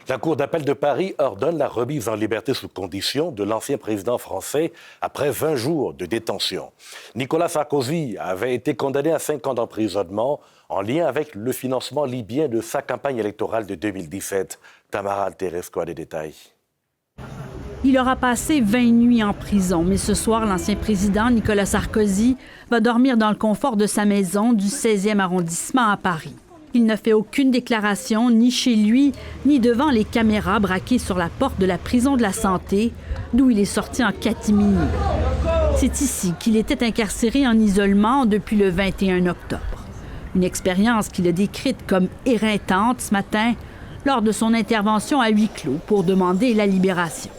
La Cour d'appel de Paris ordonne la remise en liberté sous condition de l'ancien président français après 20 jours de détention. Nicolas Sarkozy avait été condamné à 5 ans d'emprisonnement en lien avec le financement libyen de sa campagne électorale de 2017. Tamara Alteresco a des détails. Il aura passé 20 nuits en prison, mais ce soir, l'ancien président Nicolas Sarkozy va dormir dans le confort de sa maison du 16e arrondissement à Paris. Il ne fait aucune déclaration, ni chez lui, ni devant les caméras braquées sur la porte de la prison de la Santé, d'où il est sorti en catimini. C'est ici qu'il était incarcéré en isolement depuis le 21 octobre. Une expérience qu'il a décrite comme éreintante ce matin lors de son intervention à huis clos pour demander la libération.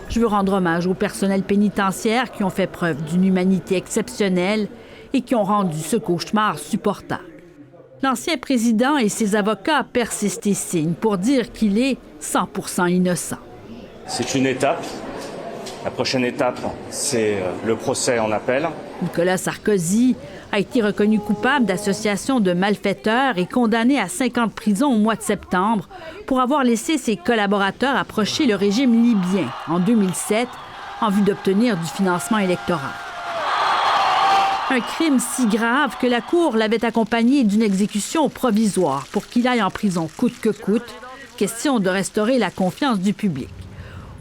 Je veux rendre hommage aux personnels pénitentiaires qui ont fait preuve d'une humanité exceptionnelle et qui ont rendu ce cauchemar supportable. L'ancien président et ses avocats persistent et signent pour dire qu'il est 100% innocent. C'est une étape. La prochaine étape, c'est le procès en appel. Nicolas Sarkozy a été reconnu coupable d'association de malfaiteurs et condamné à 5 ans de prison au mois de septembre pour avoir laissé ses collaborateurs approcher le régime libyen en 2007 en vue d'obtenir du financement électoral. Un crime si grave que la Cour l'avait accompagné d'une exécution provisoire pour qu'il aille en prison coûte que coûte, question de restaurer la confiance du public.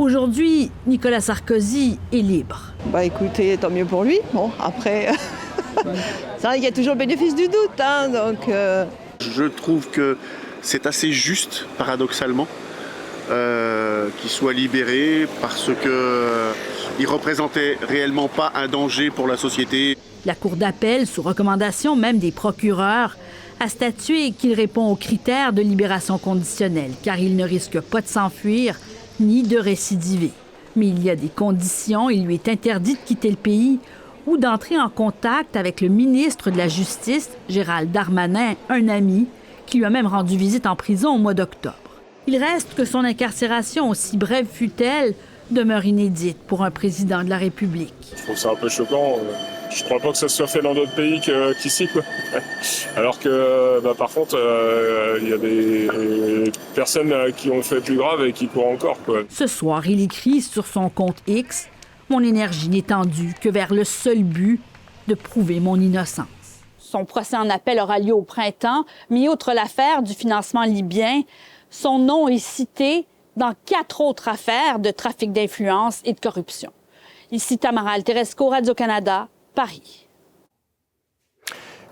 Aujourd'hui, Nicolas Sarkozy est libre. Écoutez, tant mieux pour lui. Bon, après, il y a toujours le bénéfice du doute, hein, donc... Je trouve que c'est assez juste, paradoxalement, qu'il soit libéré parce qu'il ne représentait réellement pas un danger pour la société. La Cour d'appel, sous recommandation même des procureurs, a statué qu'il répond aux critères de libération conditionnelle, car il ne risque pas de s'enfuir ni de récidiver. Mais il y a des conditions. Il lui est interdit de quitter le pays ou d'entrer en contact avec le ministre de la Justice, Gérald Darmanin, un ami, qui lui a même rendu visite en prison au mois d'octobre. Il reste que son incarcération, aussi brève fût-elle, demeure inédite pour un président de la République. Je trouve ça un peu choquant. Je crois pas que ça soit fait dans d'autres pays qu'ici, quoi. Alors que, par contre, il y a des personnes qui ont fait plus grave et qui courent encore, quoi. Ce soir, il écrit sur son compte X « Mon énergie n'est tendue que vers le seul but de prouver mon innocence ». Son procès en appel aura lieu au printemps, mais outre l'affaire du financement libyen, son nom est cité dans 4 autres affaires de trafic d'influence et de corruption. Ici Tamara Alteresco, Radio-Canada, Paris.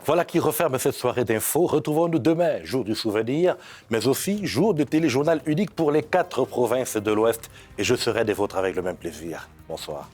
Voilà qui referme cette soirée d'infos. Retrouvons-nous demain, jour du souvenir, mais aussi jour de téléjournal unique pour les 4 provinces de l'Ouest. Et je serai des vôtres avec le même plaisir. Bonsoir.